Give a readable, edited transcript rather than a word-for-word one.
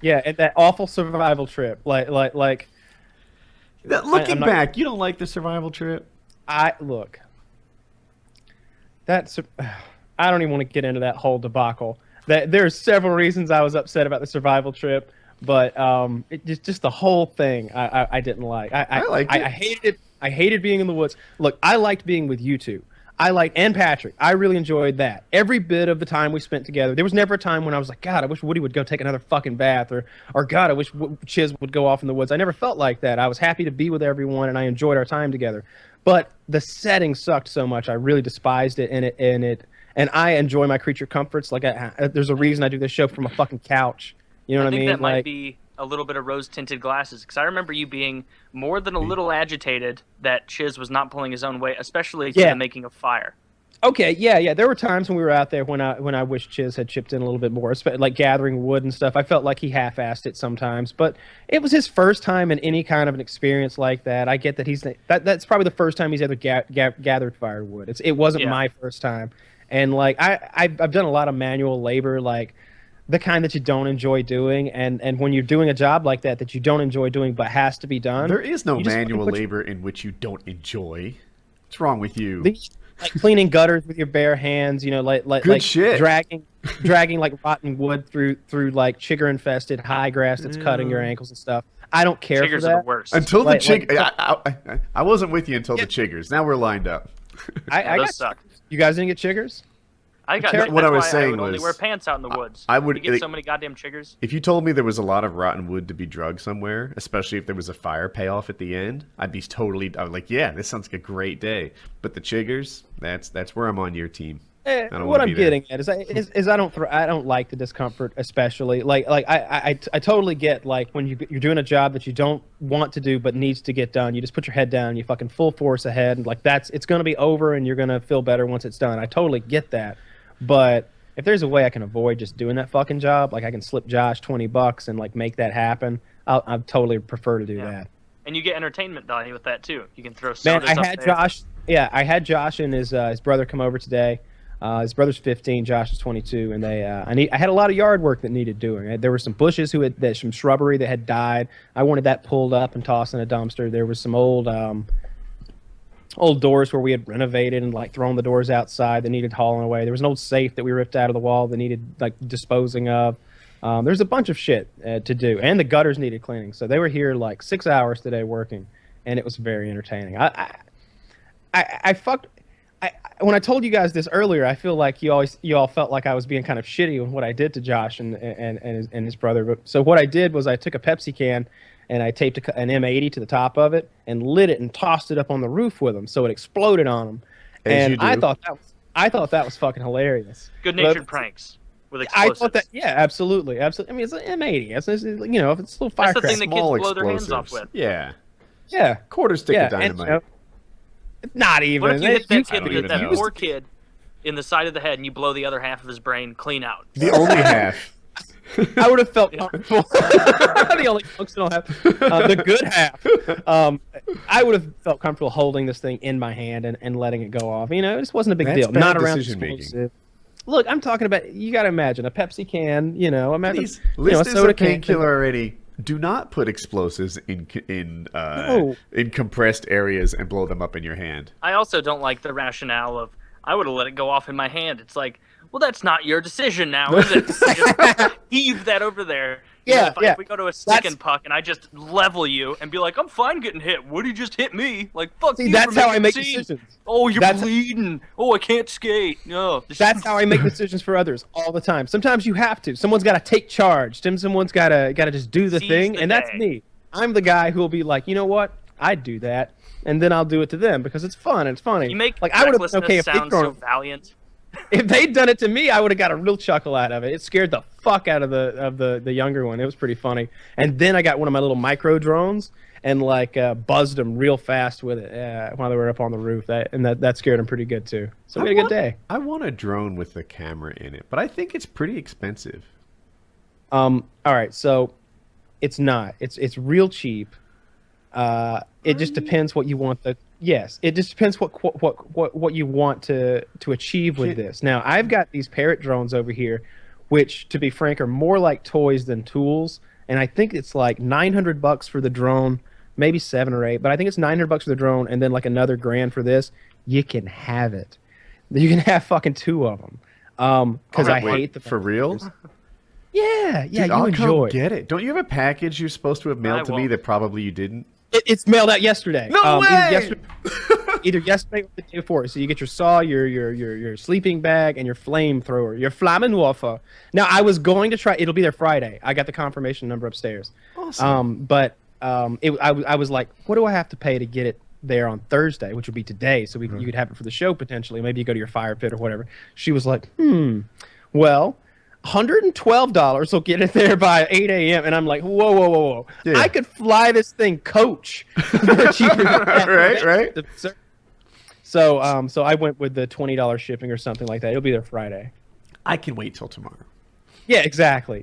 Yeah, and that awful survival trip. I'm Looking not. back, you don't like the survival trip? I look. That's. I don't even want to get into that whole debacle. That there's several reasons I was upset about the survival trip, but just the whole thing I didn't like. I liked I it. hated it. I hated being in the woods. Look, I liked being with you two. I liked and Patrick. I really enjoyed that. Every bit of the time we spent together. There was never a time when I was like, God, I wish Woody would go take another fucking bath, or God, I wish Chiz would go off in the woods. I never felt like that. I was happy to be with everyone, and I enjoyed our time together. But the setting sucked so much. I really despised it, and I enjoy my creature comforts. There's a reason I do this show from a fucking couch. You know I what I think mean? that might be a little bit of rose-tinted glasses, because I remember you being more than a little agitated that Chiz was not pulling his own weight, especially to Yeah. the making of fire. Okay, yeah. There were times when we were out there when I wish Chiz had chipped in a little bit more, like gathering wood and stuff. I felt like he half-assed it sometimes, but it was his first time in any kind of an experience like that. I get that that's probably the first time he's ever gathered firewood. It wasn't Yeah. my first time, and like I've done a lot of manual labor, like the kind that you don't enjoy doing, and when you're doing a job like that you don't enjoy doing but has to be done. There is no you just manual put labor in which you don't enjoy. What's wrong with you? like cleaning gutters with your bare hands, Good shit. dragging like rotten wood through like chigger infested high grass that's cutting your ankles and stuff. I don't care Chiggers for are the that. worst. Until the Like- chig, like- I wasn't with you until the chiggers. Now we're lined up. I Those got suck. you guys didn't get chiggers. I got What that's I was why saying I would only was, wear pants out in the woods. I would- You get so many goddamn chiggers. If you told me there was a lot of rotten wood to be drugged somewhere, especially if there was a fire payoff at the end, I was like, yeah, this sounds like a great day. But the chiggers, that's where I'm on your team. I don't What wanna I'm be there. getting at is I don't like the discomfort, especially I totally get like when you're doing a job that you don't want to do but needs to get done. You just put your head down, and you fucking full force ahead, and like it's gonna be over, and you're gonna feel better once it's done. I totally get that, but if there's a way I can avoid just doing that fucking job, like I can slip Josh $20 and like make that happen, I totally prefer to do that. And you get entertainment value with that too. You can throw Man, sodas I up had there. Josh. Yeah, I had Josh and his brother come over today. His brother's 15, Josh is 22, and I had a lot of yard work that needed doing. There were some bushes there's some shrubbery that had died. I wanted that pulled up and tossed in a dumpster. There was some old doors where we had renovated and like thrown the doors outside that needed hauling away. There was an old safe that we ripped out of the wall that needed like disposing of. There's a bunch of shit to do, and the gutters needed cleaning. So they were here like 6 hours today working, and it was very entertaining. I fucked. When I told you guys this earlier, I feel like you all felt like I was being kind of shitty with what I did to Josh and his brother. So what I did was I took a Pepsi can and I taped an M80 to the top of it and lit it and tossed it up on the roof with them, so it exploded on them. As you And do. I thought that was fucking hilarious. Good-natured pranks with explosives. I thought that, yeah, absolutely. I mean, it's an M80. It's if it's a little That's the firecracker. thing that kids Small blow their hands off explosives. with. Yeah. Yeah, Quarter stick yeah, of and, dynamite. What not even. if you hit that I don't kid, even that know. poor kid, in the side of the head, and you blow the other half of his brain clean out? The only half. I would have felt comfortable. The only functional half, the good half. I would have felt comfortable holding this thing in my hand and letting it go off. You know, it just wasn't a big That's deal. bad Not around decision-making. explosive. Look, I'm talking about. You got to imagine a Pepsi can. You know, imagine Please, a listeners soda of can. Painkiller already. Do not put explosives No. in compressed areas and blow them up in your hand. I also don't like the rationale of, I would have let it go off in my hand. It's like, well, that's not your decision now, is it? Just heave that over there. You know, if we go to a stick and puck and I just level you and be like, I'm fine getting hit. Woody just hit me. Like, fuck See, you that's for how I making make a scene. decisions. Oh, you're That's- bleeding. Oh, I can't skate. No. That's how I make decisions for others all the time. Sometimes you have to. Someone's got to take charge. Someone's got to just do the Seize thing, the and that's day. me. I'm the guy who will be like, you know what? I'd do that, and then I'll do it to them because it's fun. It's funny. You make like I would have been recklessness okay if they'd sound thrown so valiant. if they'd done it to me. I would have got a real chuckle out of it. It scared the fuck out of the younger one. It was pretty funny. And then I got one of my little micro drones and like buzzed them real fast with it while they were up on the roof. That scared them pretty good too. So we had a good day. I want a drone with the camera in it, but I think it's pretty expensive. All right, so it's not. It's real cheap. It just depends what you want Yes, it just depends what you want to achieve with this. Now, I've got these Parrot drones over here which, to be frank, are more like toys than tools. And I think it's like $900 for the drone, maybe 7 or 8, but I think it's $900 for the drone, and then like another grand for this. You can have it. You can have fucking 2 of them. Because I hate the for real. Yeah, Dude, you I'll enjoy. come get it. Don't you have a package you're supposed to have mailed to me that probably you didn't? It's mailed out yesterday. No way! Either yesterday or the day before. So you get your saw, your sleeping bag, and your flamethrower, your Flammenwerfer. Now I was going to try. It'll be there Friday. I got the confirmation number upstairs. Awesome. I was like, what do I have to pay to get it there on Thursday, which would be today? So you could have it for the show potentially. Maybe you go to your fire pit or whatever. She was like, well, $112 will get it there by 8 a.m. And I'm like, whoa. Yeah. I could fly this thing coach for cheaper than that. right. So I went with the $20 shipping or something like that. It'll be there Friday. I can wait till tomorrow. Yeah, exactly.